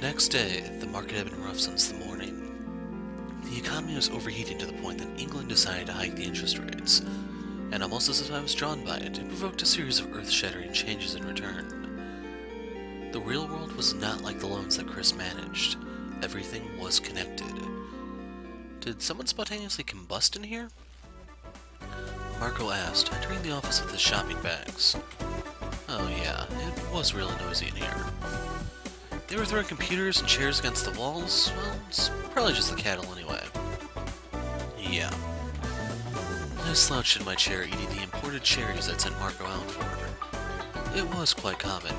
next day, the market had been rough since the morning. The economy was overheating to the point that England decided to hike the interest rates, and almost as if I was drawn by it, it provoked a series of earth-shattering changes in return. The real world was not like the loans that Chris managed. Everything was connected. Did someone spontaneously combust in here? Marco asked, entering the office with his shopping bags. Oh yeah, it was really noisy in here. They were throwing computers and chairs against the walls. Well, it's probably just the cattle anyway. Yeah. I slouched in my chair eating the imported cherries I'd sent Marco out for. It was quite common.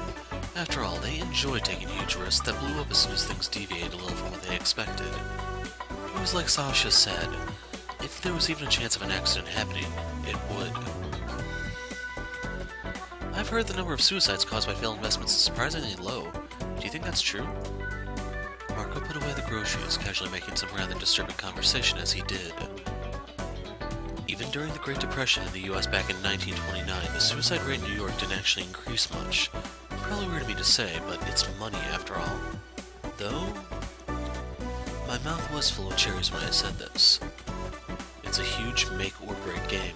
After all, they enjoyed taking huge risks that blew up as soon as things deviated a little from what they expected. It was like Sasha said, if there was even a chance of an accident happening, it would. I've heard the number of suicides caused by failed investments is surprisingly low. Do you think that's true? Marco put away the groceries, casually making some rather disturbing conversation as he did. Even during the Great Depression in the US back in 1929, the suicide rate in New York didn't actually increase much. Probably weird of me to say, but it's money after all. Though, my mouth was full of cherries when I said this. It's a huge make or break game.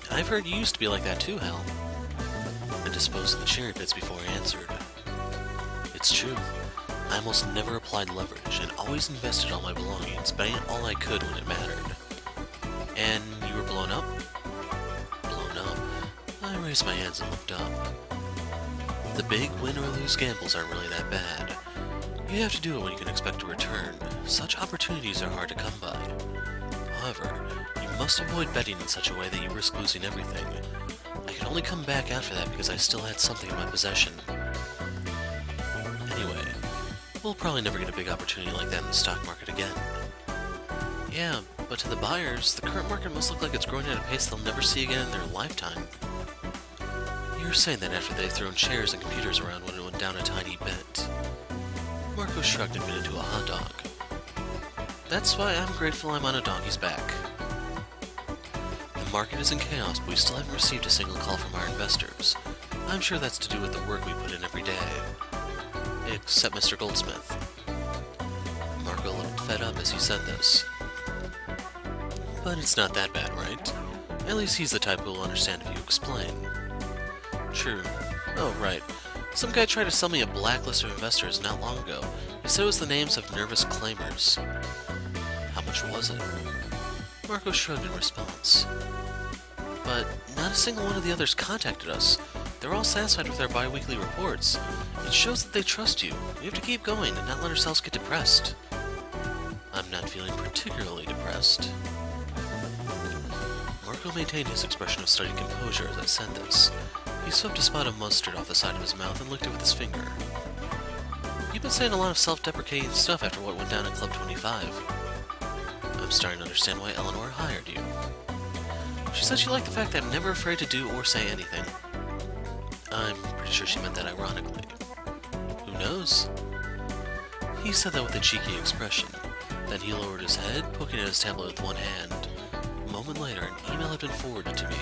I've heard you used to be like that too, Hal. I disposed of the cherry bits before I answered. It's true. I almost never applied leverage and always invested all my belongings, betting all I could when it mattered. And you were blown up? Blown up? I raised my hands and looked up. The big win or lose gambles aren't really that bad. You have to do it when you can expect a return. Such opportunities are hard to come by. However, you must avoid betting in such a way that you risk losing everything. I could only come back after that because I still had something in my possession. Anyway, we'll probably never get a big opportunity like that in the stock market again. Yeah, but to the buyers, the current market must look like it's growing at a pace they'll never see again in their lifetime. You're saying that after they've thrown chairs and computers around when it went down a tiny bit. Marco shrugged and bit into a hot dog. That's why I'm grateful I'm on a donkey's back. The market is in chaos, but we still haven't received a single call from our investors. I'm sure that's to do with the work we put in every day. Except Mr. Goldsmith. Marco looked fed up as he said this. But it's not that bad, right? At least he's the type who will understand if you explain. True. Oh, right. Some guy tried to sell me a blacklist of investors not long ago. He said it was the names of nervous claimers. How much was it? Marco shrugged in response. But not a single one of the others contacted us. They're all satisfied with our bi-weekly reports. It shows that they trust you. We have to keep going and not let ourselves get depressed. I'm not feeling particularly depressed. Marco maintained his expression of studied composure as I said this. He swept a spot of mustard off the side of his mouth and licked it with his finger. You've been saying a lot of self-deprecating stuff after what went down at Club 25. I'm starting to understand why Eleanor hired you. She said she liked the fact that I'm never afraid to do or say anything. I'm pretty sure she meant that ironically. Who knows? He said that with a cheeky expression. Then he lowered his head, poking at his tablet with one hand. A moment later, an email had been forwarded to me.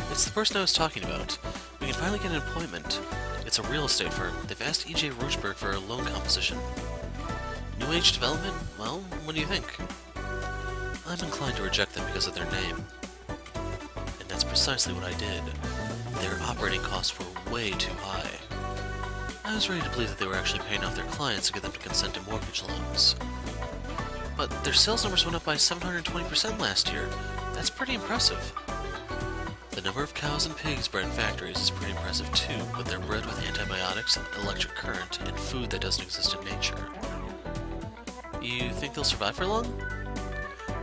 It's the person I was talking about. We can finally get an appointment. It's a real estate firm. They've asked E.J. Roachberg for a loan composition. New Age Development? Well, what do you think? I'm inclined to reject them because of their name. And that's precisely what I did. Their operating costs were way too high. I was ready to believe that they were actually paying off their clients to get them to consent to mortgage loans. But their sales numbers went up by 720% last year. That's pretty impressive. The number of cows and pigs bred in factories is pretty impressive too, but they're bred with antibiotics, electric current, and food that doesn't exist in nature. You think they'll survive for long?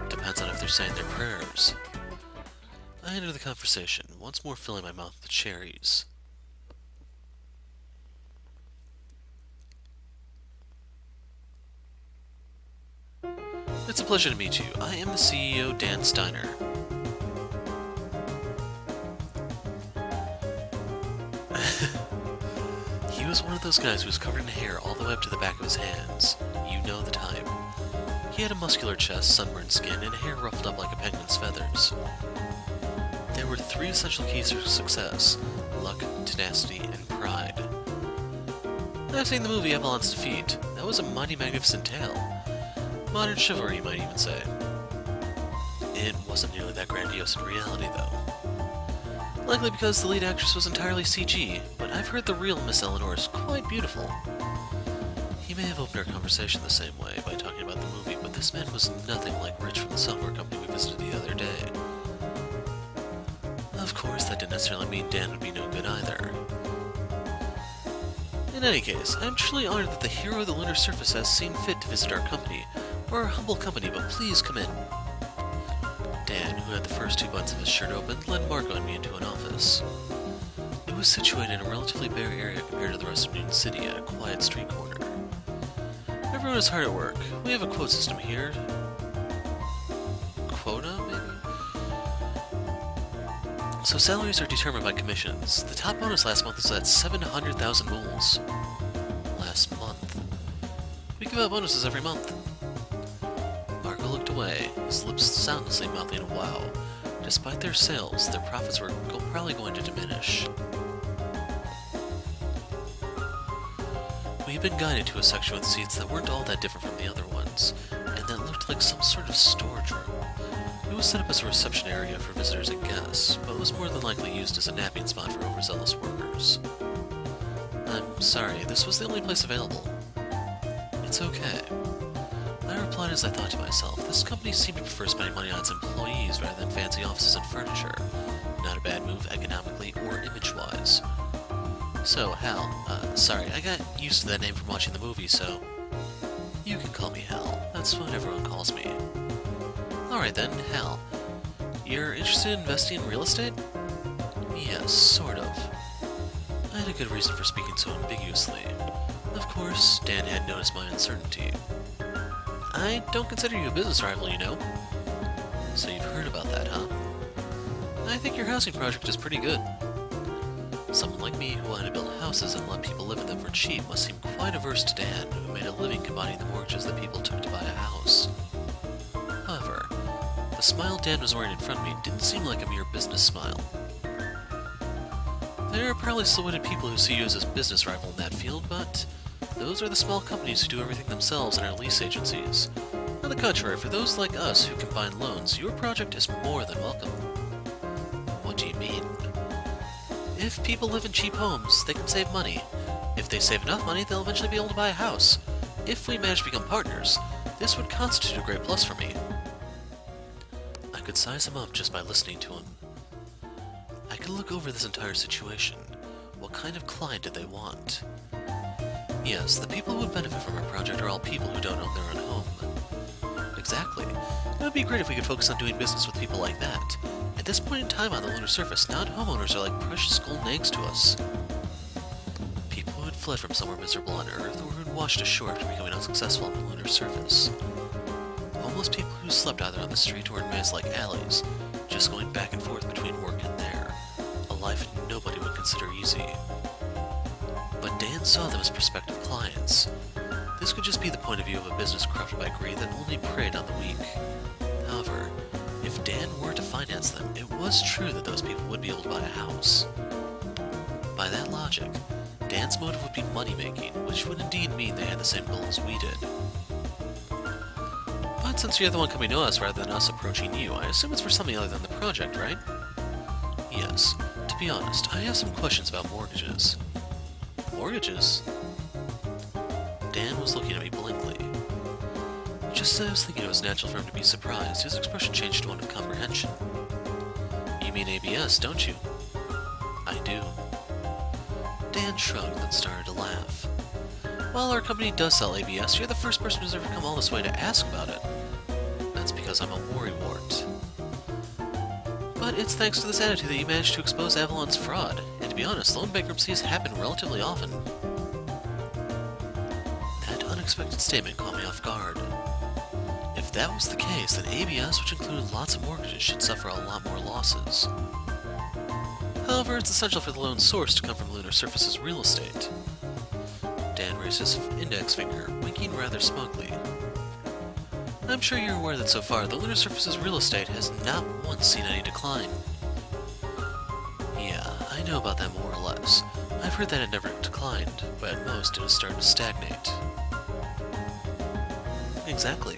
Depends on if they're saying their prayers. I ended the conversation, once more filling my mouth with cherries. It's a pleasure to meet you. I am the CEO, Dan Steiner. He was one of those guys who was covered in hair all the way up to the back of his hands. You know the type. He had a muscular chest, sunburned skin, and hair ruffled up like a penguin's feathers. There were 3 essential keys to success: luck, tenacity, and pride. I've seen the movie Avalon's Defeat. That was a mighty magnificent tale. Modern chivalry, you might even say. It wasn't nearly that grandiose in reality, though. Likely because the lead actress was entirely CG, but I've heard the real Miss Eleanor is quite beautiful. He may have opened our conversation the same way by talking about the movie, but this man was nothing like Rich from the software company we visited the other day. Of course, that didn't necessarily mean Dan would be no good either. In any case, I'm truly honored that the hero of the lunar surface has seen fit to visit our company. We're a humble company, but please come in. Dan, who had the first two buttons of his shirt open, led Marco and me into an office. It was situated in a relatively bare area compared to the rest of Newton City at a quiet street corner. Everyone is hard at work. We have a quote system here. Quota, maybe? So salaries are determined by commissions. The top bonus last month was at 700,000 moles. Last month. We give out bonuses every month. Marco looked away, his lips soundlessly mouthing wow. Despite their sales, their profits were probably going to diminish. We had been guided to a section with seats that weren't all that different from the other ones, and that looked like some sort of storage room. It was set up as a reception area for visitors and guests, but was more than likely used as a napping spot for overzealous workers. I'm sorry, this was the only place available. It's okay. I replied as I thought to myself, this company seemed to prefer spending money on its employees rather than fancy offices and furniture. Not a bad move economically or image-wise. So, Hal, sorry, I got used to that name from watching the movie, so... You can call me Hal. That's what everyone calls me. Alright then, Hal. You're interested in investing in real estate? Yes, sort of. I had a good reason for speaking so ambiguously. Of course, Dan had noticed my uncertainty. I don't consider you a business rival, you know. So you've heard about that, huh? I think your housing project is pretty good. Someone like me who wanted to build houses and let people live in them for cheap must seem quite averse to Dan, who made a living combining the mortgages that people took to buy a house. However, the smile Dan was wearing in front of me didn't seem like a mere business smile. There are probably slow-witted people who see you as a business rival in that field, but those are the small companies who do everything themselves and are lease agencies. On the contrary, for those like us who combine loans, your project is more than welcome. What do you mean? If people live in cheap homes, they can save money. If they save enough money, they'll eventually be able to buy a house. If we manage to become partners, this would constitute a great plus for me. I could size him up just by listening to him. I could look over this entire situation. What kind of client did they want? Yes, the people who would benefit from our project are all people who don't own their own home. Exactly. It would be great if we could focus on doing business with people like that. At this point in time on the lunar surface, non-homeowners are like precious golden eggs to us. People who had fled from somewhere miserable on Earth, or who had washed ashore after becoming unsuccessful on the lunar surface. Homeless people who slept either on the street or in maze-like alleys, just going back and forth between work and there. A life nobody would consider easy. But Dan saw them as prospective clients. This could just be the point of view of a business corrupted by greed that only preyed on the weak. However, if Dan were to finance them, it was true that those people would be able to buy a house. By that logic, Dan's motive would be money-making, which would indeed mean they had the same goal as we did. But since you're the one coming to us rather than us approaching you, I assume it's for something other than the project, right? Yes. To be honest, I have some questions about mortgages. Mortgages? Dan was looking at me blankly. Just as I was thinking it was natural for him to be surprised, his expression changed to one of comprehension. You mean ABS, don't you? I do. Dan shrugged and started to laugh. While our company does sell ABS, you're the first person who's ever come all this way to ask about it. That's because I'm a worrywart. But it's thanks to this attitude that you managed to expose Avalon's fraud, and to be honest, loan bankruptcies happen relatively often. That unexpected statement caught me off guard. If that was the case, then ABS, which included lots of mortgages, should suffer a lot more losses. However, it's essential for the loan source to come from lunar surface's real estate. Dan raised his index finger, winking rather smugly. I'm sure you're aware that so far, the lunar surface's real estate has not once seen any decline. Yeah, I know about that more or less. I've I've heard that it never declined, but at most it has started to stagnate. Exactly.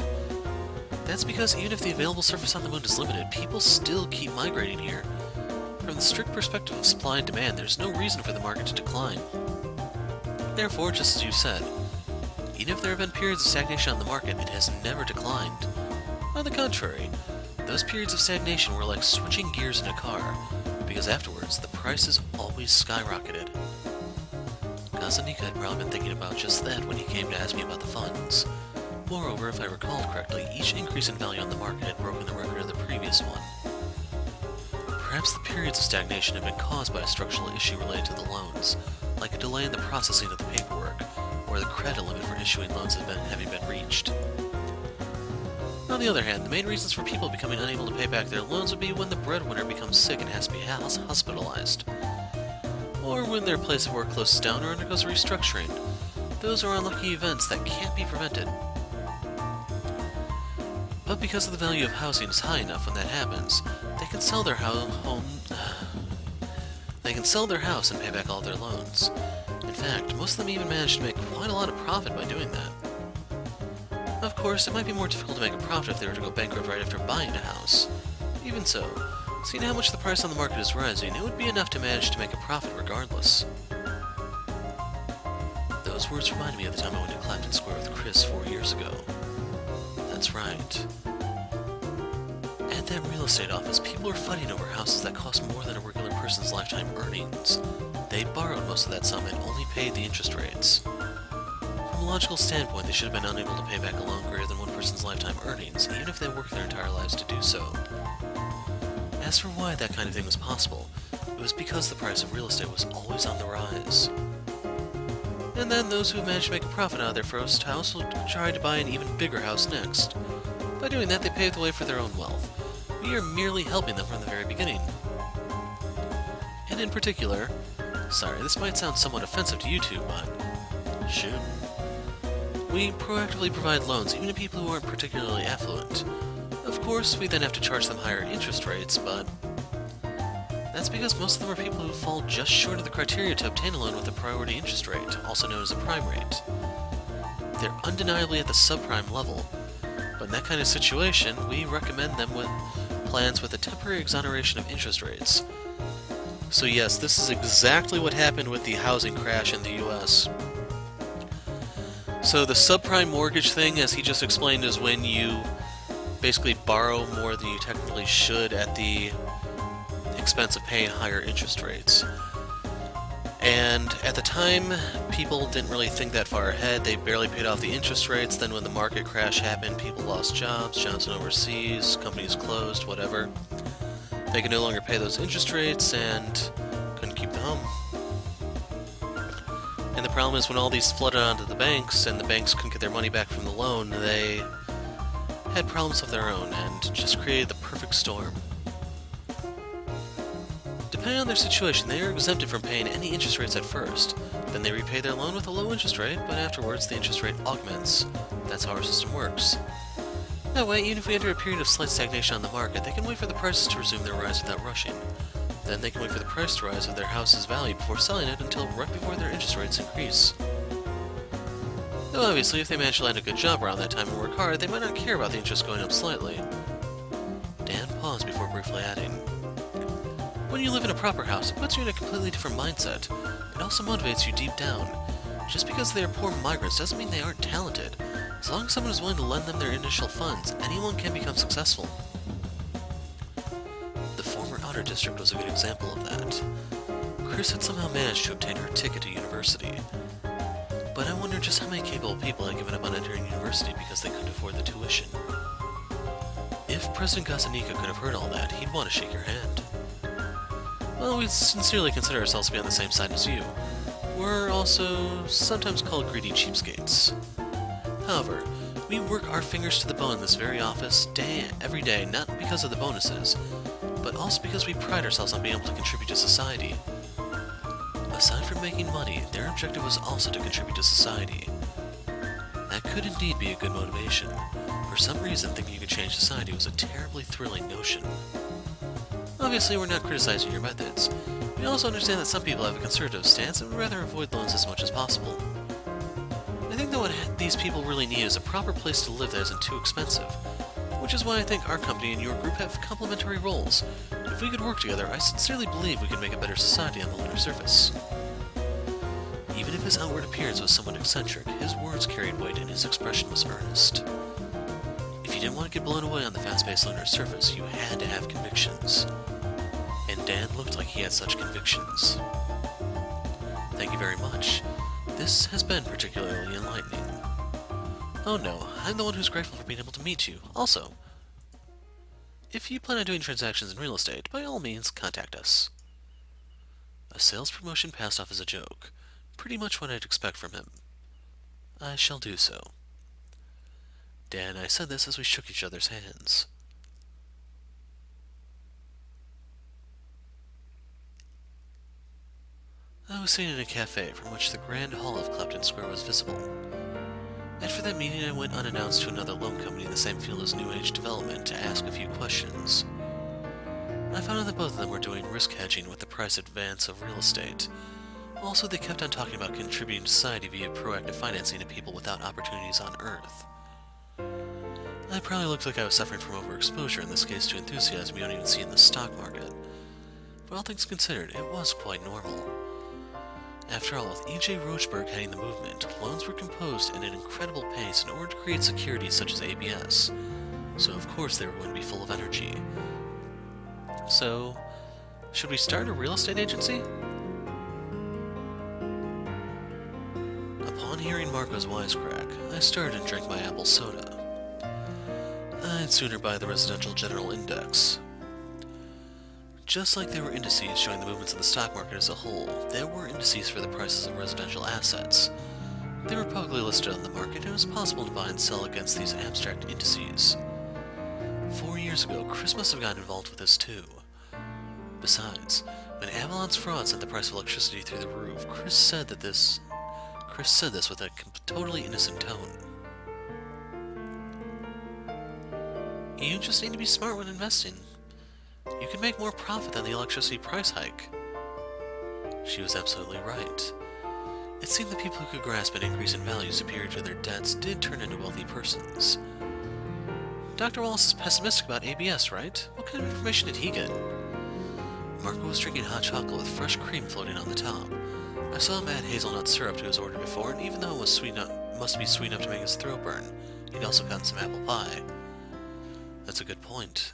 That's because even if the available surface on the moon is limited, people still keep migrating here. From the strict perspective of supply and demand, there's no reason for the market to decline. Therefore, just as you said, even if there have been periods of stagnation on the market, it has never declined. On the contrary, those periods of stagnation were like switching gears in a car, because afterwards, the prices always skyrocketed. Gazanika had probably been thinking about just that when he came to ask me about the funds. Moreover, if I recalled correctly, each increase in value on the market had broken the record of the previous one. Perhaps the periods of stagnation had been caused by a structural issue related to the loans, like a delay in the processing of the paperwork, or the credit limit for issuing loans having been reached. On the other hand, the main reasons for people becoming unable to pay back their loans would be when the breadwinner becomes sick and has to be hospitalized, or when their place of work closes down or undergoes a restructuring. Those are unlucky events that can't be prevented. But because of the value of housing is high enough when that happens, they can sell their house and pay back all their loans. In fact, most of them even manage to make quite a lot of profit by doing that. Of course, it might be more difficult to make a profit if they were to go bankrupt right after buying a house. Even so, seeing how much the price on the market is rising, it would be enough to manage to make a profit regardless. Those words reminded me of the time I went to Clapton Square with Chris 4 years ago. That's right. At that real estate office, people were fighting over houses that cost more than a regular person's lifetime earnings. They borrowed most of that sum and only paid the interest rates. From a logical standpoint, they should have been unable to pay back a loan greater than one person's lifetime earnings, even if they worked their entire lives to do so. As for why that kind of thing was possible, it was because the price of real estate was always on the rise. And then those who managed to make a profit out of their first house will try to buy an even bigger house next. By doing that, they pave the way for their own wealth. We are merely helping them from the very beginning. And in particular, sorry, this might sound somewhat offensive to you two, but shoot. We proactively provide loans even to people who aren't particularly affluent. Of course, we then have to charge them higher interest rates, but that's because most of them are people who fall just short of the criteria to obtain a loan with a priority interest rate, also known as a prime rate. They're undeniably at the subprime level, but in that kind of situation, we recommend them with plans with a temporary exoneration of interest rates. So yes, this is exactly what happened with the housing crash in the US. So the subprime mortgage thing, as he just explained, is when you basically borrow more than you technically should at the expense of paying higher interest rates. And at the time, people didn't really think that far ahead. They barely paid off the interest rates. Then when the market crash happened, people lost jobs went overseas, companies closed, whatever. They could no longer pay those interest rates and couldn't keep the home. And the problem is when all these flooded onto the banks and the banks couldn't get their money back from the loan, they had problems of their own and just created the perfect storm. Depending on their situation, they are exempted from paying any interest rates at first. Then they repay their loan with a low interest rate, but afterwards the interest rate augments. That's how our system works. That way, even if we enter a period of slight stagnation on the market, they can wait for the prices to resume their rise without rushing. Then they can wait for the price to rise of their house's value before selling it until right before their interest rates increase. Though obviously, if they manage to land a good job around that time and work hard, they might not care about the interest going up slightly. Dan paused before briefly adding, when you live in a proper house, it puts you in a completely different mindset. It also motivates you deep down. Just because they are poor migrants doesn't mean they aren't talented. As long as someone is willing to lend them their initial funds, anyone can become successful. The former Honor District was a good example of that. Chris had somehow managed to obtain her ticket to university. But I wonder just how many capable people had given up on entering university because they couldn't afford the tuition. If President Gazanika could have heard all that, he'd want to shake your hand. Well, we sincerely consider ourselves to be on the same side as you. We're also sometimes called greedy cheapskates. However, we work our fingers to the bone in this very office every day, not because of the bonuses, but also because we pride ourselves on being able to contribute to society. Aside from making money, their objective was also to contribute to society. That could indeed be a good motivation. For some reason, thinking you could change society was a terribly thrilling notion. Obviously, we're not criticizing your methods. We also understand that some people have a conservative stance and would rather avoid loans as much as possible. I think that what these people really need is a proper place to live that isn't too expensive, which is why I think our company and your group have complementary roles. If we could work together, I sincerely believe we could make a better society on the lunar surface. Even if his outward appearance was somewhat eccentric, his words carried weight and his expression was earnest. If you didn't want to get blown away on the fast-paced lunar surface, you had to have convictions. And Dan looked like he had such convictions. Thank you very much. This has been particularly enlightening. Oh no, I'm the one who's grateful for being able to meet you. Also, if you plan on doing transactions in real estate, by all means, contact us. A sales promotion passed off as a joke. Pretty much what I'd expect from him. I shall do so. Dan and I said this as we shook each other's hands. I was sitting in a cafe from which the grand hall of Clapton Square was visible. After that meeting, I went unannounced to another loan company in the same field as New Age development to ask a few questions. I found out that both of them were doing risk hedging with the price advance of real estate. Also, they kept on talking about contributing to society via proactive financing to people without opportunities on Earth. I probably looked like I was suffering from overexposure in this case to enthusiasm you don't even see in the stock market. But all things considered, it was quite normal. After all, with E.J. Roachberg heading the movement, loans were composed at an incredible pace in order to create securities such as ABS, so of course they were going to be full of energy. So, should we start a real estate agency? Upon hearing Marco's wisecrack, I started and drank my apple soda. I'd sooner buy the Residential General Index. Just like there were indices showing the movements of the stock market as a whole, there were indices for the prices of residential assets. They were publicly listed on the market, and it was possible to buy and sell against these abstract indices. 4 years ago, Chris must have gotten involved with this too. Besides, when Avalon's fraud sent the price of electricity through the roof, Chris said this with a totally innocent tone. You just need to be smart when investing. You can make more profit than the electricity price hike. She was absolutely right. It seemed that people who could grasp an increase in value superior to their debts did turn into wealthy persons. Dr. Wallace is pessimistic about ABS, right? What kind of information did he get? Marco was drinking hot chocolate with fresh cream floating on the top. I saw him add hazelnut syrup to his order before, and even though it was must be sweet enough to make his throat burn, he'd also gotten some apple pie. That's a good point.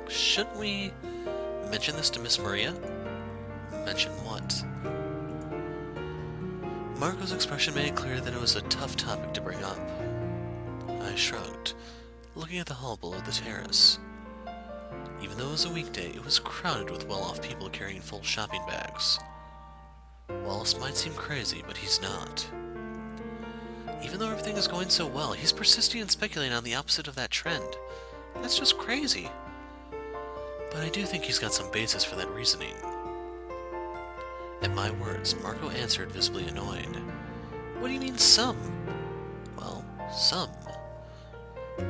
Shouldn't we mention this to Miss Maria? Mention what? Marco's expression made it clear that it was a tough topic to bring up. I shrugged, looking at the hall below the terrace. Even though it was a weekday, it was crowded with well-off people carrying full shopping bags. Wallace might seem crazy, but he's not. Even though everything is going so well, he's persisting and speculating on the opposite of that trend. That's just crazy. But I do think he's got some basis for that reasoning. At my words, Marco answered, visibly annoyed. What do you mean, some? Well, some.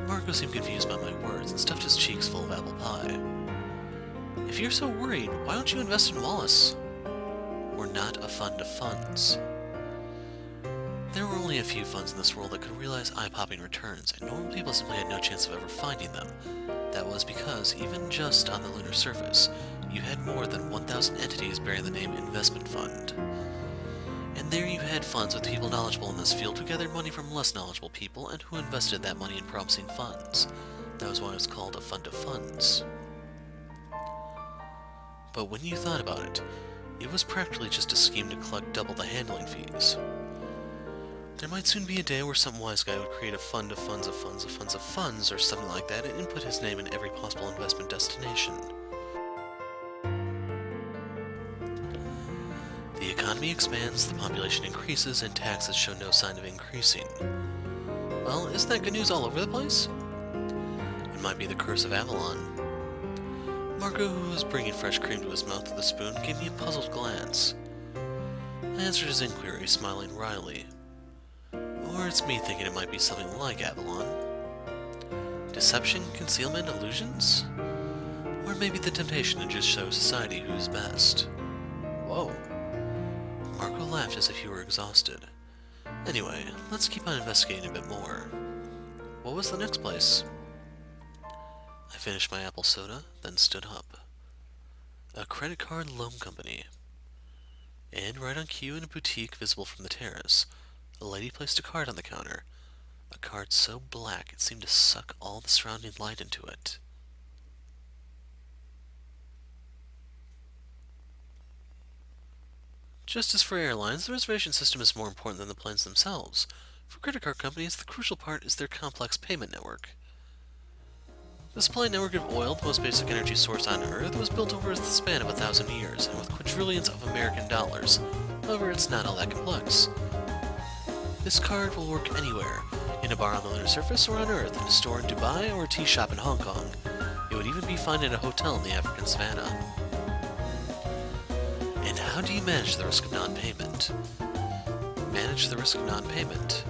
Marco seemed confused by my words and stuffed his cheeks full of apple pie. If you're so worried, why don't you invest in Wallace? We're not a fund of funds. There were only a few funds in this world that could realize eye-popping returns, and normal people simply had no chance of ever finding them. That was because, even just on the lunar surface, you had more than 1,000 entities bearing the name investment fund. And there you had funds with people knowledgeable in this field who gathered money from less knowledgeable people and who invested that money in promising funds. That was why it was called a fund of funds. But when you thought about it, it was practically just a scheme to collect double the handling fees. There might soon be a day where some wise guy would create a fund of funds of funds of funds of funds or something like that and input his name in every possible investment destination. The economy expands, the population increases, and taxes show no sign of increasing. Well, isn't that good news all over the place? It might be the curse of Avalon. Marco, who was bringing fresh cream to his mouth with a spoon, gave me a puzzled glance. I answered his inquiry, smiling wryly. Or it's me thinking it might be something like Avalon. Deception, concealment, illusions? Or maybe the temptation to just show society who's best. Whoa. Marco laughed as if he were exhausted. Anyway, let's keep on investigating a bit more. What was the next place? I finished my apple soda, then stood up. A credit card loan company. And right on cue in a boutique visible from the terrace, a lady placed a card on the counter. A card so black it seemed to suck all the surrounding light into it. Just as for airlines, the reservation system is more important than the planes themselves. For credit card companies, the crucial part is their complex payment network. The supply network of oil, the most basic energy source on Earth, was built over the span of 1,000 years, and with quadrillions of American dollars. However, it's not all that complex. This card will work anywhere, in a bar on the lunar surface or on Earth, in a store in Dubai or a tea shop in Hong Kong. It would even be fine in a hotel in the African savannah. And how do you manage the risk of non-payment? Manage the risk of non-payment.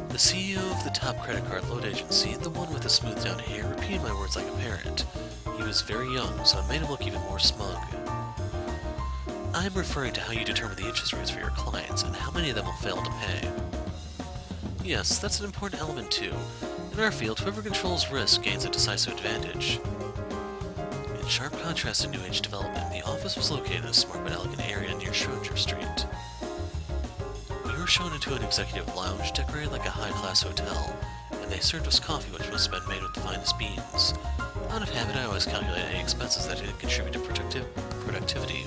The CEO of the top credit card loan agency, the one with the smoothed down hair, repeated my words like a parrot. He was very young, so it made him look even more smug. I'm referring to how you determine the interest rates for your clients, and how many of them will fail to pay. Yes, that's an important element too. In our field, whoever controls risk gains a decisive advantage. In sharp contrast to New Age development, the office was located in a smart but elegant area near Schrodinger Street. We were shown into an executive lounge decorated like a high-class hotel, and they served us coffee which must have been made with the finest beans. Out of habit, I always calculate any expenses that didn't contribute to productivity.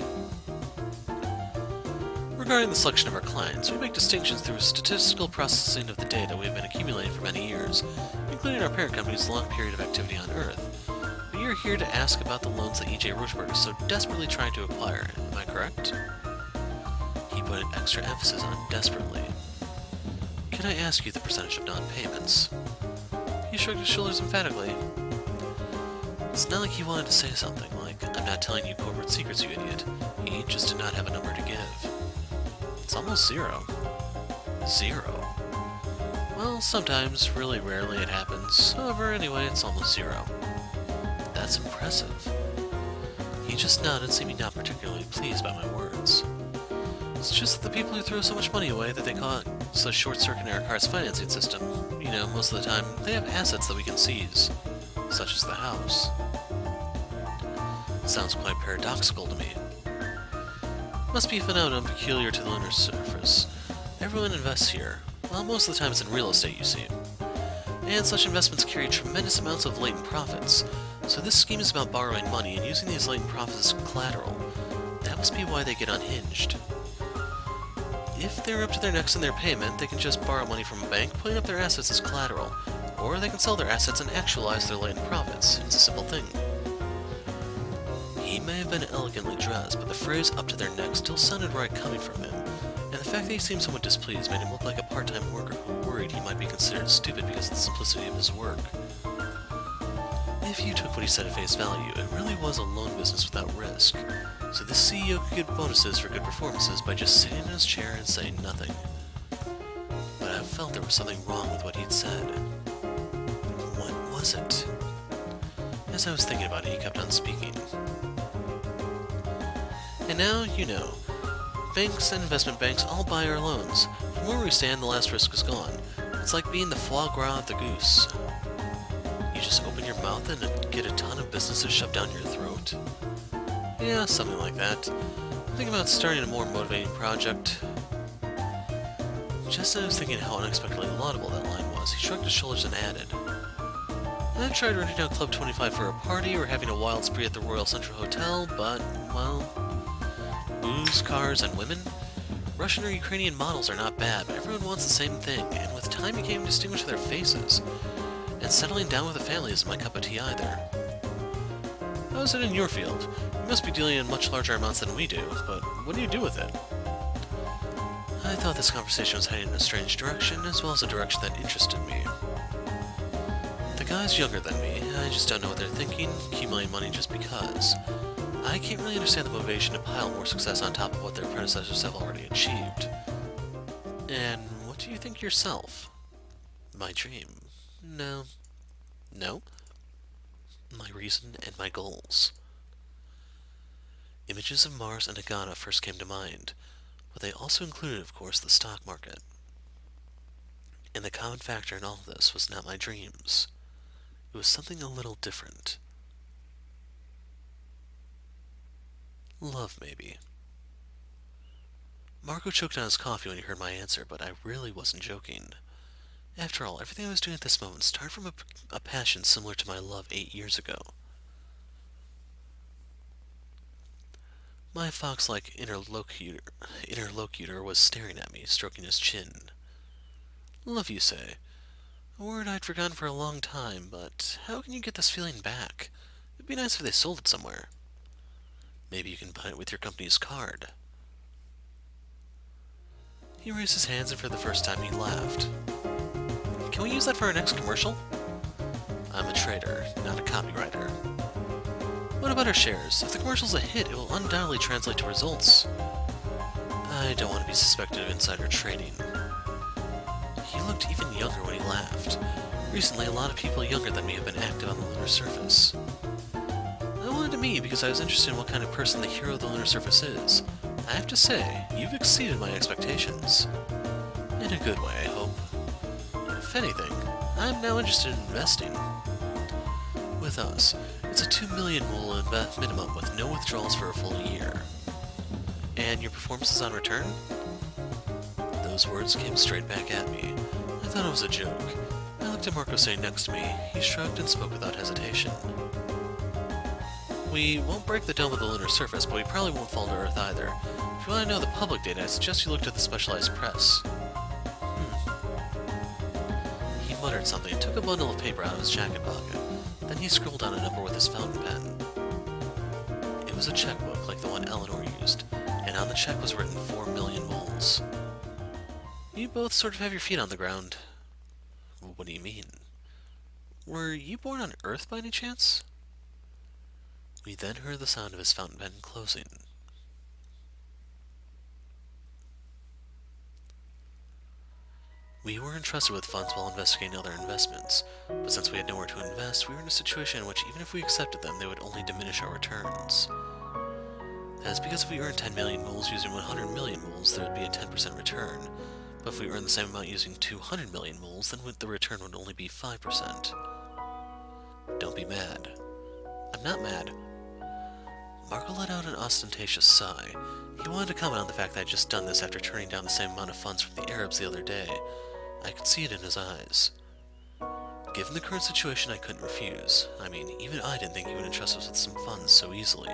Regarding the selection of our clients, we make distinctions through statistical processing of the data we have been accumulating for many years, including our parent company's long period of activity on Earth. But you're here to ask about the loans that E.J. Rochberg is so desperately trying to acquire, am I correct? He put an extra emphasis on desperately. Can I ask you the percentage of non-payments? He shrugged his shoulders emphatically. It's not like he wanted to say something like, I'm not telling you corporate secrets, you idiot. He just did not have a number to give. It's almost zero. Zero. Well, sometimes, really rarely it happens. However, anyway, it's almost zero. That's impressive. He just nodded, seeming not particularly pleased by my words. It's just that the people who throw so much money away that they cause a short circuit in our car's financing system, you know, most of the time, they have assets that we can seize, such as the house. It sounds quite paradoxical to me. Must be a phenomenon peculiar to the lunar surface. Everyone invests here. Well, most of the time it's in real estate, you see. And such investments carry tremendous amounts of latent profits. So this scheme is about borrowing money and using these latent profits as collateral. That must be why they get unhinged. If they're up to their necks in their payment, they can just borrow money from a bank, putting up their assets as collateral. Or they can sell their assets and actualize their latent profits. It's a simple thing. He may have been elegantly dressed, but the phrase up to their neck still sounded right coming from him, and the fact that he seemed somewhat displeased made him look like a part-time worker who worried he might be considered stupid because of the simplicity of his work. If you took what he said at face value, it really was a loan business without risk, so this CEO could get bonuses for good performances by just sitting in his chair and saying nothing. But I felt there was something wrong with what he'd said. What was it? As I was thinking about it, he kept on speaking. And now, you know, banks and investment banks all buy our loans. From where we stand, the last risk is gone. It's like being the foie gras of the goose. You just open your mouth and get a ton of businesses shoved down your throat. Yeah, something like that. I'm thinking about starting a more motivating project. Just as I was thinking how unexpectedly laudable that line was, he shrugged his shoulders and added, I've tried renting out Club 25 for a party or having a wild spree at the Royal Central Hotel, but, well, booze, cars, and women? Russian or Ukrainian models are not bad, but everyone wants the same thing, and with time you can't even distinguish their faces. And settling down with a family isn't my cup of tea either. How is it in your field? You must be dealing in much larger amounts than we do, but what do you do with it? I thought this conversation was heading in a strange direction, as well as a direction that interested me. The guy's younger than me, I just don't know what they're thinking, accumulating money just because. I can't really understand the motivation to pile more success on top of what their predecessors have already achieved. And what do you think yourself? My dream? No. No? my reason, and my goals. Images of Mars and Nagana first came to mind, but they also included, of course, the stock market. And the common factor in all of this was not my dreams. It was something a little different. Love, maybe. Marco choked on his coffee when he heard my answer, but I really wasn't joking. After all, everything I was doing at this moment started from a passion similar to my love 8 years ago. My fox-like interlocutor was staring at me, stroking his chin. Love, you say? A word I'd forgotten for a long time, but how can you get this feeling back? It'd be nice if they sold it somewhere. Maybe you can buy it with your company's card. He raised his hands, and for the first time he laughed. Can we use that for our next commercial? I'm a trader, not a copywriter. What about our shares? If the commercial's a hit, it will undoubtedly translate to results. I don't want to be suspected of insider trading. He looked even younger when he laughed. Recently, a lot of people younger than me have been active on the lunar surface. I wanted to meet because I was interested in what kind of person the hero of the lunar surface is. I have to say, you've exceeded my expectations. In a good way, I hope. If anything, I'm now interested in investing. With us, it's a 2 million wool minimum with no withdrawals for a full year. And your performance is on return? Those words came straight back at me. I thought it was a joke. I looked at Marco sitting next to me. He shrugged and spoke without hesitation. We won't break the dome of the lunar surface, but we probably won't fall to Earth either. If you want to know the public data, I suggest you look to the specialized press. He muttered something and took a bundle of paper out of his jacket pocket. Then he scribbled down a number with his fountain pen. It was a checkbook like the one Eleanor used, and on the check was written 4 million moles. You both sort of have your feet on the ground. What do you mean? Were you born on Earth by any chance? We then heard the sound of his fountain pen closing. We were entrusted with funds while investigating other investments, but since we had nowhere to invest, we were in a situation in which even if we accepted them, they would only diminish our returns. That is because if we earned 10 million moles using 100 million moles, there would be a 10% return, but if we earned the same amount using 200 million moles, then the return would only be 5%. Don't be mad. I'm not mad. Marco let out an ostentatious sigh. He wanted to comment on the fact that I had just done this after turning down the same amount of funds from the Arabs the other day. I could see it in his eyes. Given the current situation, I couldn't refuse. I mean, even I didn't think he would entrust us with some funds so easily.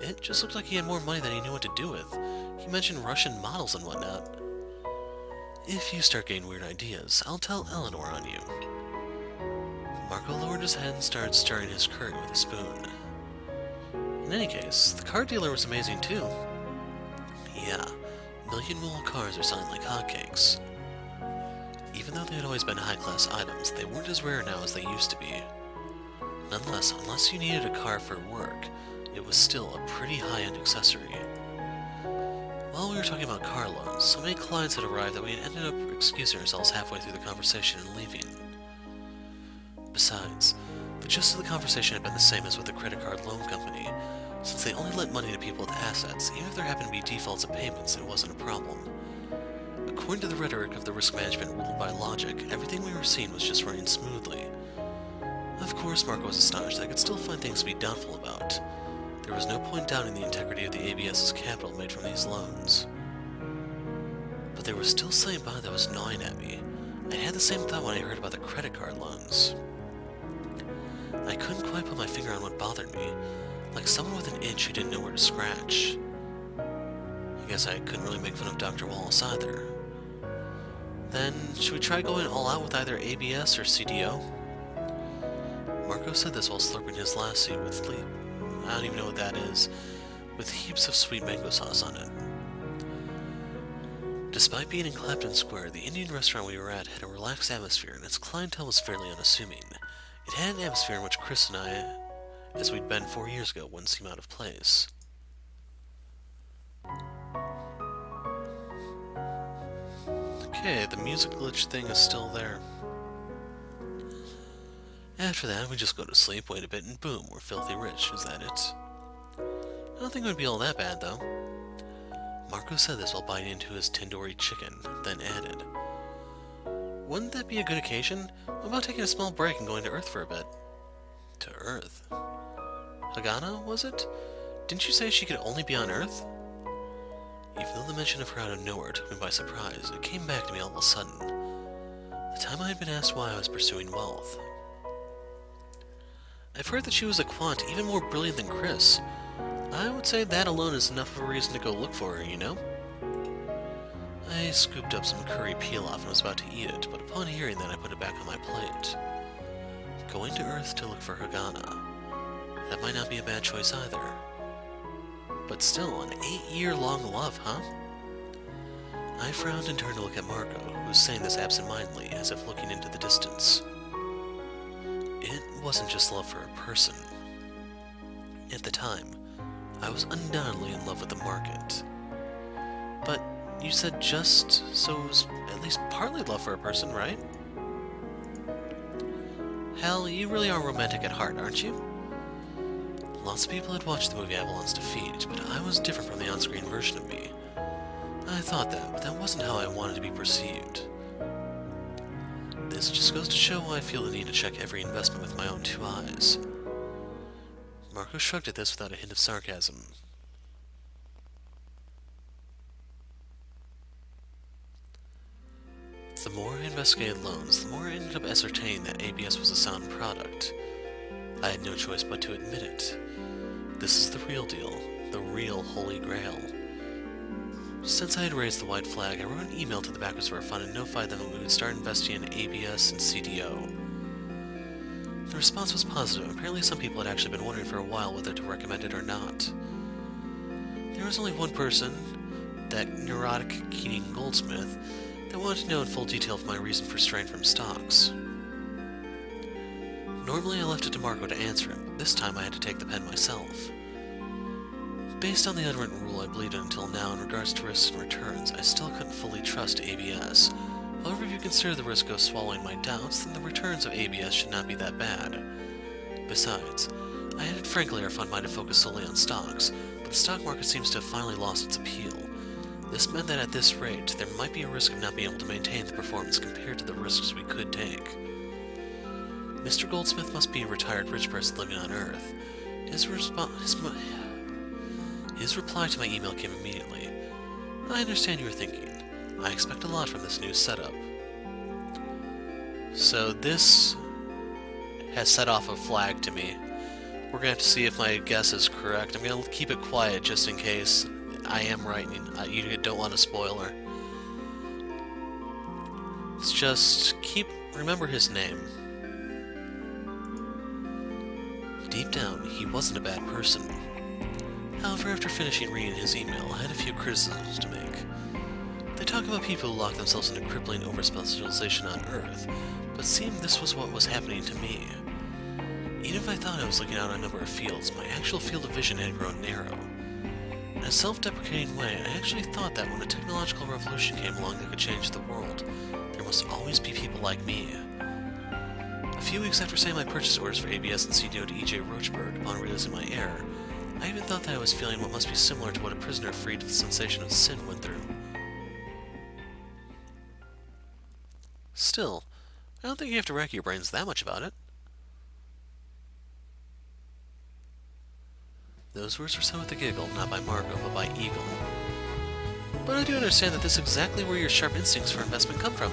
It just looked like he had more money than he knew what to do with. He mentioned Russian models and whatnot. If you start getting weird ideas, I'll tell Eleanor on you. Marco lowered his head and started stirring his curry with a spoon. In any case, the car dealer was amazing too. Yeah, million wool cars are selling like hotcakes. Even though they had always been high-class items, they weren't as rare now as they used to be. Nonetheless, unless you needed a car for work, it was still a pretty high-end accessory. While we were talking about car loans, so many clients had arrived that we had ended up excusing ourselves halfway through the conversation and leaving. Besides, the gist of the conversation had been the same as with the credit card loan company. Since they only lent money to people with assets, even if there happened to be defaults of payments, it wasn't a problem. According to the rhetoric of the risk management ruled by logic, everything we were seeing was just running smoothly. Of course, Marco was astonished that I could still find things to be doubtful about. There was no point doubting the integrity of the ABS's capital made from these loans. But there was still something about it that was gnawing at me. I had the same thought when I heard about the credit card loans. I couldn't quite put my finger on what bothered me, like someone with an itch who didn't know where to scratch. I guess I couldn't really make fun of Dr. Wallace either. Then, should we try going all out with either ABS or CDO? Marco said this while slurping his lassi with I don't even know what that is, with heaps of sweet mango sauce on it. Despite being in Clapton Square, the Indian restaurant we were at had a relaxed atmosphere and its clientele was fairly unassuming. It had an atmosphere in which Chris and I, as we'd been 4 years ago, wouldn't seem out of place. Okay, the music glitch thing is still there. After that, we just go to sleep, wait a bit, and boom, we're filthy rich. Is that it? I don't think it would be all that bad, though. Marco said this while biting into his tandoori chicken, then added, "Wouldn't that be a good occasion? What about taking a small break and going to Earth for a bit?" To Earth? Hagana, was it? Didn't you say she could only be on Earth? Even though the mention of her out of nowhere took me by surprise, it came back to me all of a sudden. The time I had been asked why I was pursuing wealth. I've heard that she was a quant even more brilliant than Chris. I would say that alone is enough of a reason to go look for her, you know? I scooped up some curry pilaf and was about to eat it, but upon hearing that I put it back on my plate. Going to Earth to look for Hagana. That might not be a bad choice either. But still, an 8-year-long love, huh? I frowned and turned to look at Marco, who was saying this absent-mindedly, as if looking into the distance. It wasn't just love for a person. At the time, I was undoubtedly in love with the market. But you said just, so it was at least partly love for a person, right? Hal, you really are romantic at heart, aren't you? Lots of people had watched the movie Avalon's Defeat, but I was different from the on-screen version of me. I thought that, but that wasn't how I wanted to be perceived. This just goes to show why I feel the need to check every investment with my own 2 eyes. Marco shrugged at this without a hint of sarcasm. The more I investigated loans, the more I ended up ascertaining that ABS was a sound product. I had no choice but to admit it. This is the real deal, the real Holy Grail. Since I had raised the white flag, I wrote an email to the backers of our fund and notified them that we would start investing in ABS and CDO. The response was positive. Apparently some people had actually been wondering for a while whether to recommend it or not. There was only one person, that neurotic Keating Goldsmith, that wanted to know in full detail of my reason for straying from stocks. Normally I left it to Marco to answer him, but this time I had to take the pen myself. Based on the unwritten rule I believed in until now in regards to risks and returns, I still couldn't fully trust ABS. However, if you consider the risk of swallowing my doubts, then the returns of ABS should not be that bad. Besides, I added frankly our fund might have focused solely on stocks, but the stock market seems to have finally lost its appeal. This meant that at this rate, there might be a risk of not being able to maintain the performance compared to the risks we could take. Mr. Goldsmith must be a retired rich person living on Earth. His reply to my email came immediately. I understand you were thinking. I expect a lot from this new setup. So this has set off a flag to me. We're going to have to see if my guess is correct. I'm going to keep it quiet just in case I am right and you don't want a spoiler. Let's just remember his name. Deep down, he wasn't a bad person. However, after finishing reading his email, I had a few criticisms to make. They talk about people who lock themselves into crippling overspecialization on Earth, but it seemed this was what was happening to me. Even if I thought I was looking out on a number of fields, my actual field of vision had grown narrow. In a self-deprecating way, I actually thought that when a technological revolution came along that could change the world, there must always be people like me. A few weeks after sending my purchase orders for ABS and CDO to E.J. Roachberg upon realizing my error, I even thought that I was feeling what must be similar to what a prisoner freed of the sensation of sin went through. Still, I don't think you have to rack your brains that much about it. Those words were said with a giggle, not by Margot, but by Eagle. But I do understand that this is exactly where your sharp instincts for investment come from.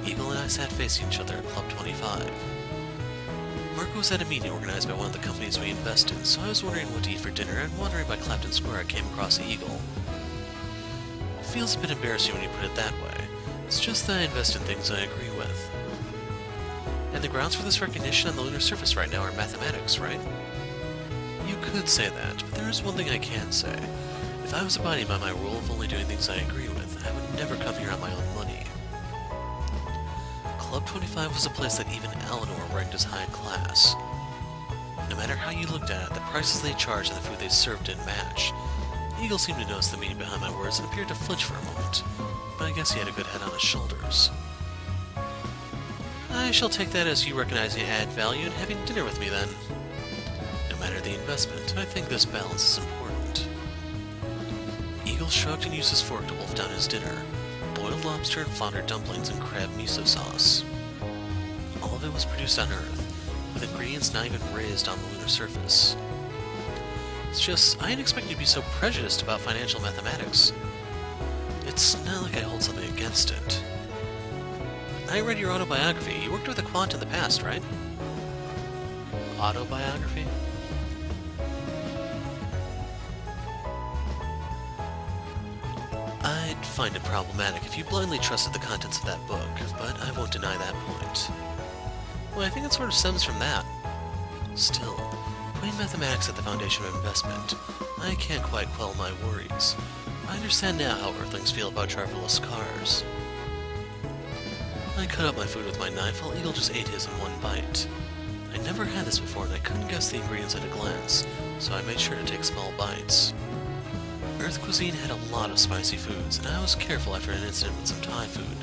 Eagle and I sat facing each other at Club 25. Marco was at a meeting organized by one of the companies we invest in, so I was wondering what to eat for dinner, and wandering by Clapton Square I came across Eagle. It feels a bit embarrassing when you put it that way. It's just that I invest in things I agree with. And the grounds for this recognition on the lunar surface right now are mathematics, right? You could say that, but there is one thing I can say. If I was abiding by my rule of only doing things I agree with, I would never come here on my own money. Club 25 was a place that even Eleanor ranked as high class. No matter how you looked at it, the prices they charged and the food they served didn't match. Eagle seemed to notice the meaning behind my words and appeared to flinch for a moment, but I guess he had a good head on his shoulders. I shall take that as you recognizing added value and having dinner with me then. No matter the investment, I think this balance is important. Eagle shrugged and used his fork to wolf down his dinner. Boiled lobster and flounder dumplings and crab miso sauce. All of it was produced on Earth, with ingredients not even raised on the lunar surface. It's just, I didn't expect you to be so prejudiced about financial mathematics. It's not like I hold something against it. I read your autobiography. You worked with a quant in the past, right? Autobiography? I'd find it problematic if you blindly trusted the contents of that book, but I won't deny that point. Well, I think it sort of stems from that. Still, putting mathematics at the foundation of investment, I can't quite quell my worries. I understand now how Earthlings feel about driverless cars. I cut up my food with my knife while Eagle just ate his in one bite. I'd never had this before and I couldn't guess the ingredients at a glance, so I made sure to take small bites. Earth cuisine had a lot of spicy foods, and I was careful after an incident with some Thai food.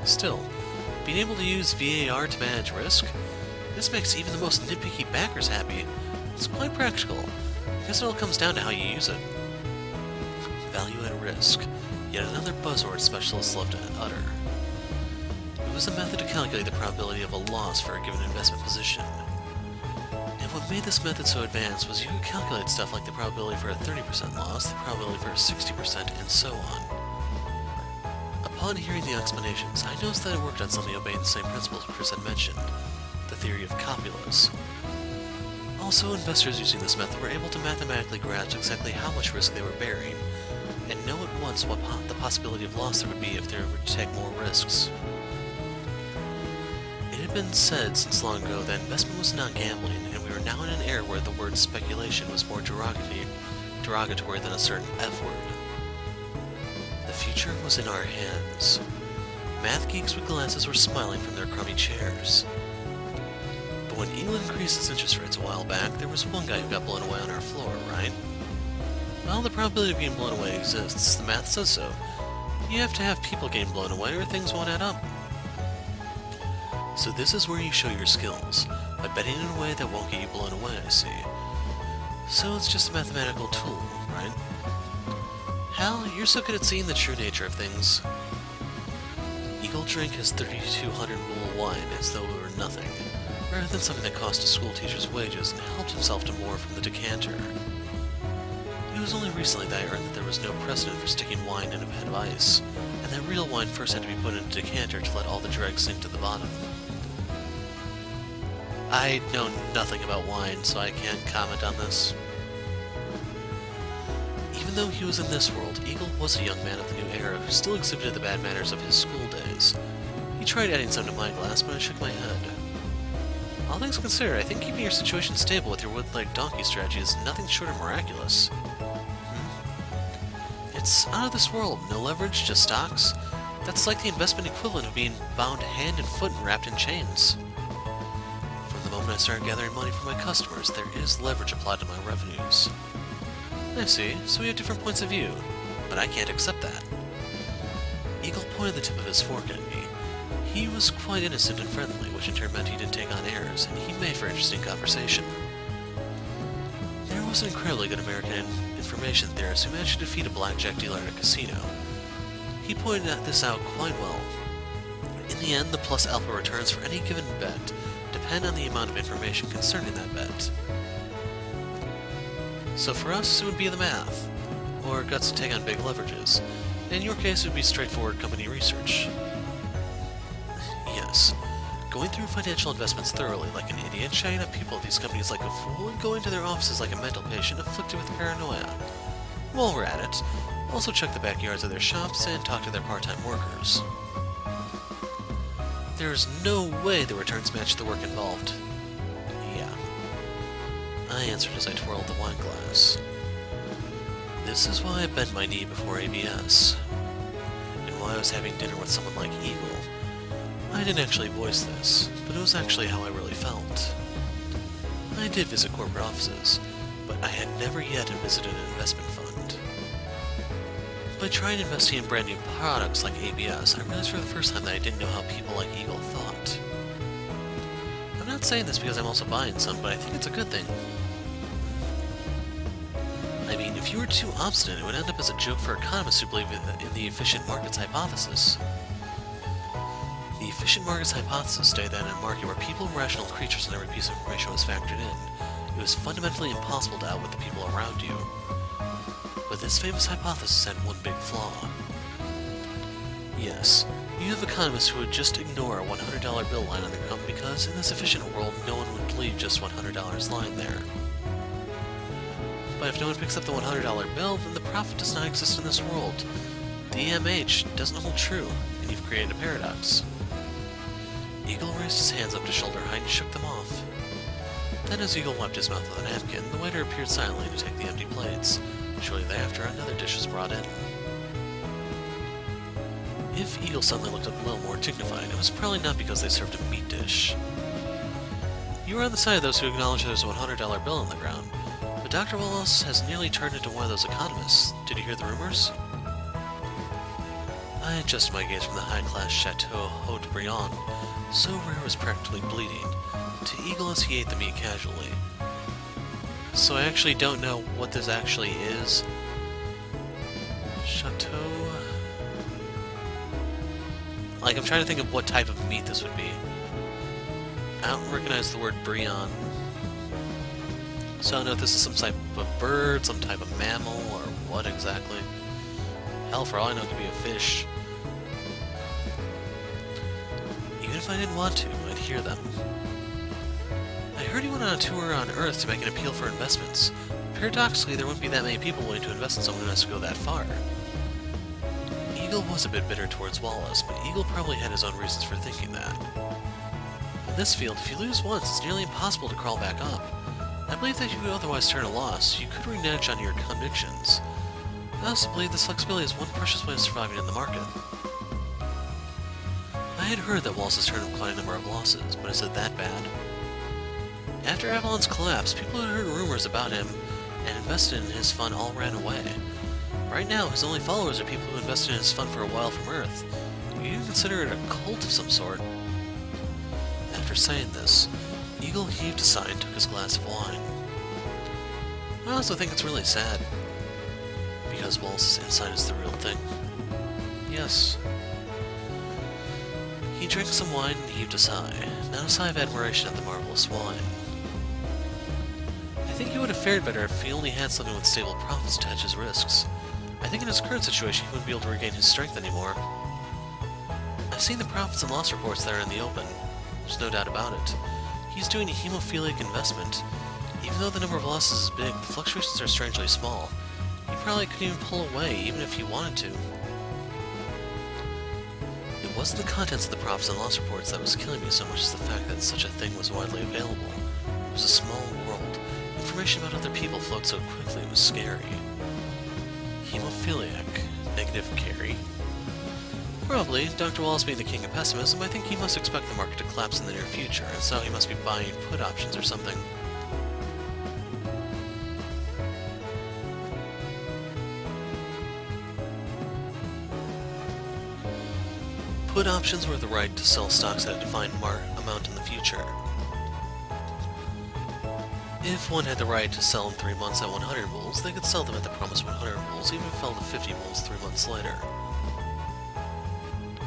Still, being able to use VAR to manage risk? This makes even the most nitpicky backers happy. It's quite practical. I guess it all comes down to how you use it. Value at risk. Yet another buzzword specialists love to utter. It was a method to calculate the probability of a loss for a given investment position. And what made this method so advanced was you could calculate stuff like the probability for a 30% loss, the probability for a 60%, and so on. Upon hearing the explanations, I noticed that it worked on something obeying the same principles Chris had mentioned, the theory of copulas. Also, investors using this method were able to mathematically grasp exactly how much risk they were bearing, and know at once what the possibility of loss there would be if they were to take more risks. It had been said since long ago that investment was not gambling, and we were now in an era where the word speculation was more derogatory than a certain F word. The future was in our hands. Math geeks with glasses were smiling from their crummy chairs. But when England increased its interest rates a while back, there was one guy who got blown away on our floor, right? Well, the probability of being blown away exists. The math says so. You have to have people getting blown away or things won't add up. So this is where you show your skills, by betting in a way that won't get you blown away, I see. So it's just a mathematical tool, right? Hal, you're so good at seeing the true nature of things. Eagle drank his 3,200 rule wine as though it were nothing, rather than something that cost a school teacher's wages, and helped himself to more from the decanter. It was only recently that I learned that there was no precedent for sticking wine in a vat of ice, and that real wine first had to be put in a decanter to let all the dregs sink to the bottom. I know nothing about wine, so I can't comment on this. Even though he was in this world, Eagle was a young man of the new era who still exhibited the bad manners of his school days. He tried adding some to my glass, but I shook my head. All things considered, I think keeping your situation stable with your wood-legged donkey strategy is nothing short of miraculous. It's out of this world, no leverage, just stocks. That's like the investment equivalent of being bound hand and foot and wrapped in chains. From the moment I started gathering money from my customers, there is leverage applied to my revenues. I see, so we have different points of view, but I can't accept that. Eagle pointed the tip of his fork at me. He was quite innocent and friendly, which in turn meant he didn't take on airs, and he made for interesting conversation. There was an incredibly good American information theorist who managed to defeat a blackjack dealer at a casino. He pointed this out quite well. In the end, the plus alpha returns for any given bet depend on the amount of information concerning that bet. So for us, it would be the math, or guts to take on big leverages. In your case, it would be straightforward company research. Yes, going through financial investments thoroughly like an idiot, chatting up people at these companies like a fool, and going to their offices like a mental patient afflicted with paranoia. While we're at it, also check the backyards of their shops and talk to their part-time workers. There's no way the returns match the work involved. Yeah. I answered as I twirled the wine glass. This is why I bent my knee before ABS, and why I was having dinner with someone like Eagle. I didn't actually voice this, but it was actually how I really felt. I did visit corporate offices, but I had never yet visited an investment fund. But By trying investing in brand new products like ABS, I realized for the first time that I didn't know how people like Eagle thought. I'm not saying this because I'm also buying some, but I think it's a good thing. I mean, if you were too obstinate, it would end up as a joke for economists who believe in the efficient markets hypothesis. The efficient markets hypothesis stated that in a market where people were rational creatures and every piece of information was factored in, it was fundamentally impossible to outwit the people around you. But this famous hypothesis had one big flaw. Yes, you have economists who would just ignore a $100 bill lying on the ground because in this efficient world no one would leave just $100 lying there. But if no one picks up the $100 bill, then the profit does not exist in this world. The EMH doesn't hold true, and you've created a paradox. Eagle raised his hands up to shoulder height and shook them off. Then as Eagle wiped his mouth with a napkin, the waiter appeared silently to take the empty plates. Shortly thereafter, another dish was brought in. If Eagle suddenly looked a little more dignified, it was probably not because they served a meat dish. You were on the side of those who acknowledge there's a $100 bill on the ground, but Dr. Wallace has nearly turned into one of those economists. Did you hear the rumors? I adjusted my gaze from the high-class Chateau Haut-Briand, so rare it was practically bleeding, to Eagle as he ate the meat casually. So I actually don't know what this actually is. Chateau... Like, I'm trying to think of what type of meat this would be. I don't recognize the word Briand. So I don't know if this is some type of bird, some type of mammal, or what exactly. Hell, for all I know, it could be a fish. Even if I didn't want to, I'd hear them. I heard he went on a tour on Earth to make an appeal for investments. Paradoxically, there wouldn't be that many people willing to invest in someone who has to go that far. Eagle was a bit bitter towards Wallace, but Eagle probably had his own reasons for thinking that. In this field, if you lose once, it's nearly impossible to crawl back up. I believe that if you would otherwise turn a loss, you could renege on your convictions. I also believe this flexibility is one precious way of surviving in the market. I had heard that Wallace has turned quite a number of losses, but is it that bad? After Avalon's collapse, people had heard rumors about him and invested in his fund all ran away. Right now, his only followers are people who invested in his fund for a while from Earth. You can consider it a cult of some sort. After saying this, Eagle heaved a sigh and took his glass of wine. I also think it's really sad, because Wallace's insight is the real thing. Yes. He drank some wine and heaved a sigh, not a sigh of admiration at the marvelous wine. I think he would have fared better if he only had something with stable profits to hedge his risks. I think in his current situation he wouldn't be able to regain his strength anymore. I've seen the profits and loss reports that are in the open. There's no doubt about it. He's doing a hemophilic investment. Even though the number of losses is big, the fluctuations are strangely small. He probably couldn't even pull away, even if he wanted to. It wasn't the contents of the profits and loss reports that was killing me so much as the fact that such a thing was widely available. It was a small world. Information about other people flowed so quickly it was scary. Hemophiliac. Negative carry. Probably, Dr. Wallace being the king of pessimism, I think he must expect the market to collapse in the near future, and so he must be buying put options or something. Put options were the right to sell stocks at a defined amount in the future. If one had the right to sell in 3 months at 100 bulls, they could sell them at the promised 100 bulls, even if it fell to 50 bulls 3 months later.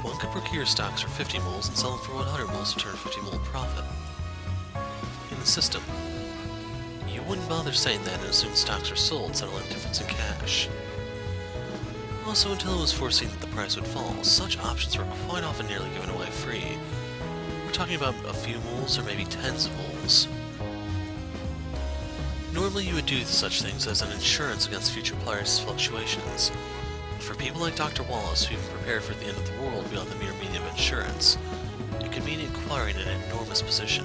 One could procure stocks for 50 moles and sell them for 100 moles to turn a 50 mole profit. In the system, you wouldn't bother saying that and assume stocks were sold, settling the difference in cash. Also, until it was foreseen that the price would fall, such options were quite often nearly given away free. We're talking about a few moles or maybe tens of moles. Normally you would do such things as an insurance against future price fluctuations. For people like Dr. Wallace, who even prepared for the end of the world beyond the mere medium of insurance, it could mean acquiring an enormous position.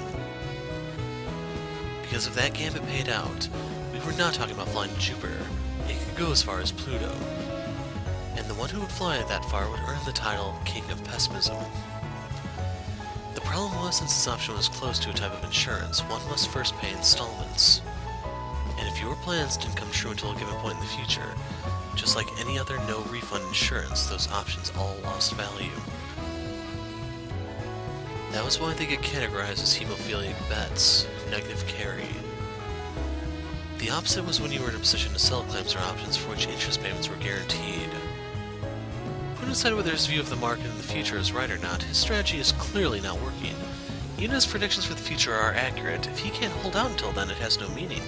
Because if that gambit paid out, we were not talking about flying to Jupiter. It could go as far as Pluto. And the one who would fly it that far would earn the title King of Pessimism. The problem was, since this option was close to a type of insurance, one must first pay installments. And if your plans didn't come true until a given point in the future, Just like any other no-refund insurance, those options all lost value. That was why they get categorized as hemophiliac bets, negative carry. The opposite was when you were in a position to sell claims or options for which interest payments were guaranteed. Putting aside whether his view of the market in the future is right or not, his strategy is clearly not working. Even as predictions for the future are accurate, if he can't hold out until then, it has no meaning.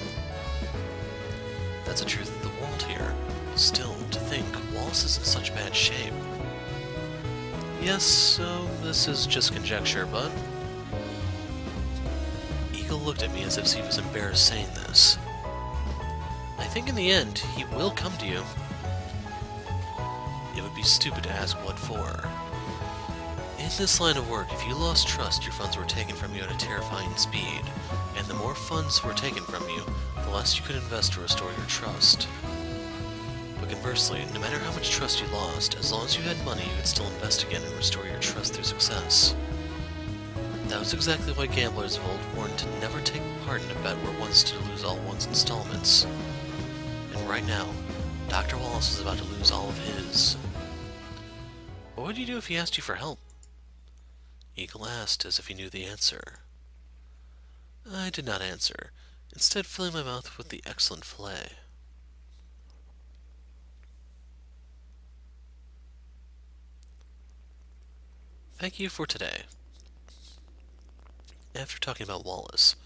That's the truth of the world here. Still, to think, Wallace is in such bad shape. Yes, so this is just conjecture, but... Eagle looked at me as if he was embarrassed saying this. I think in the end, he will come to you. It would be stupid to ask what for. In this line of work, if you lost trust, your funds were taken from you at a terrifying speed, and the more funds were taken from you, the less you could invest to restore your trust. But conversely, no matter how much trust you lost, as long as you had money, you could still invest again and restore your trust through success. That was exactly why gamblers of old warned to never take part in a bet where one's to lose all one's installments. And right now, Dr. Wallace is about to lose all of his. What would you do if he asked you for help? Eagle asked as if he knew the answer. I did not answer, instead filling my mouth with the excellent filet. Thank you for today. After talking about Wallace,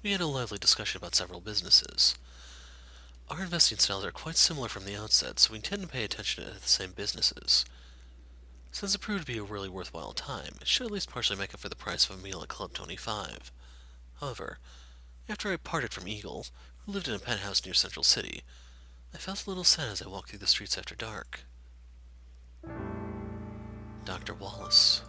we had a lively discussion about several businesses. Our investing styles are quite similar from the outset, so we tend to pay attention to the same businesses. Since it proved to be a really worthwhile time, it should at least partially make up for the price of a meal at Club 25. However, after I parted from Eagle, who lived in a penthouse near Central City, I felt a little sad as I walked through the streets after dark. Dr. Wallace.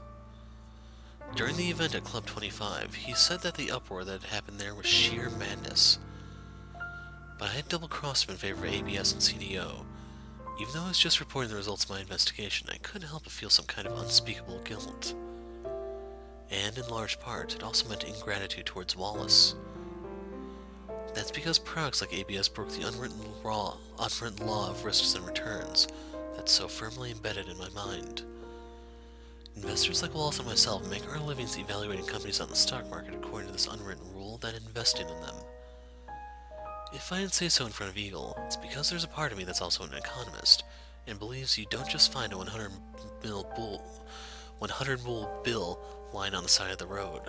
During the event at Club 25, he said that the uproar that had happened there was sheer madness. But I had double-crossed him in favor of ABS and CDO. Even though I was just reporting the results of my investigation, I couldn't help but feel some kind of unspeakable guilt. And in large part, it also meant ingratitude towards Wallace. That's because products like ABS broke the unwritten law of risks and returns that's so firmly embedded in my mind. Investors like Wallace and myself make our livings evaluating companies on the stock market according to this unwritten rule that investing in them. If I didn't say so in front of Eagle, it's because there's a part of me that's also an economist, and believes you don't just find a 100 mule bill lying on the side of the road.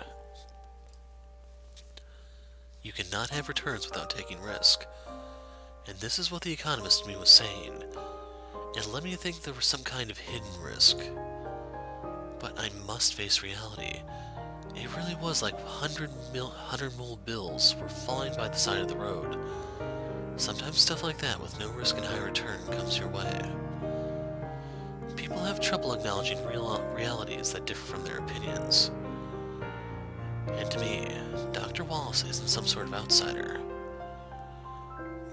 You cannot have returns without taking risk, and this is what the economist in me was saying, and led me to think there was some kind of hidden risk. But I must face reality. It really was like 100 mule bills were falling by the side of the road. Sometimes stuff like that with no risk and high return comes your way. People have trouble acknowledging realities that differ from their opinions. And to me, Dr. Wallace isn't some sort of outsider.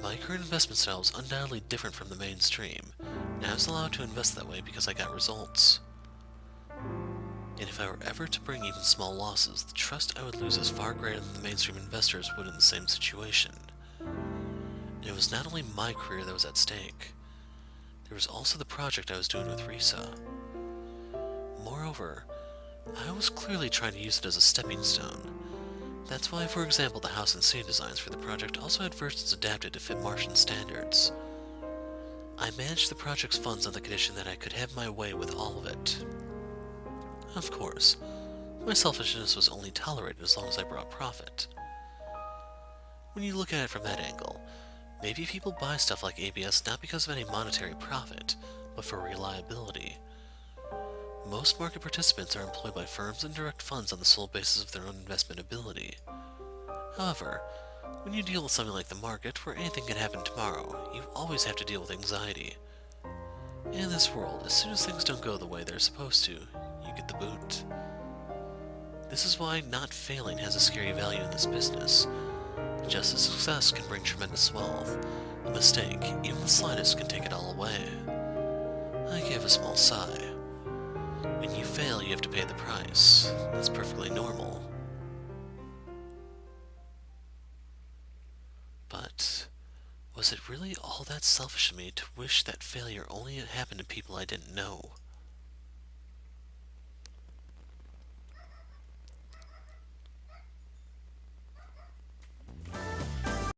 My current investment style is undoubtedly different from the mainstream, and I was allowed to invest that way because I got results. And if I were ever to bring even small losses, the trust I would lose is far greater than the mainstream investors would in the same situation. And it was not only my career that was at stake. There was also the project I was doing with Risa. Moreover, I was clearly trying to use it as a stepping stone. That's why, for example, the house and scene designs for the project also had versions adapted to fit Martian standards. I managed the project's funds on the condition that I could have my way with all of it. Of course, my selfishness was only tolerated as long as I brought profit. When you look at it from that angle, maybe people buy stuff like ABS not because of any monetary profit, but for reliability. Most market participants are employed by firms and direct funds on the sole basis of their own investment ability. However, when you deal with something like the market, where anything can happen tomorrow, you always have to deal with anxiety. In this world, as soon as things don't go the way they're supposed to, you get the boot. This is why not failing has a scary value in this business. Just as success can bring tremendous wealth, a mistake, even the slightest, can take it all away. I gave a small sigh. When you fail, you have to pay the price. That's perfectly normal. But Was it really all that selfish of me to wish that failure only happened to people I didn't know?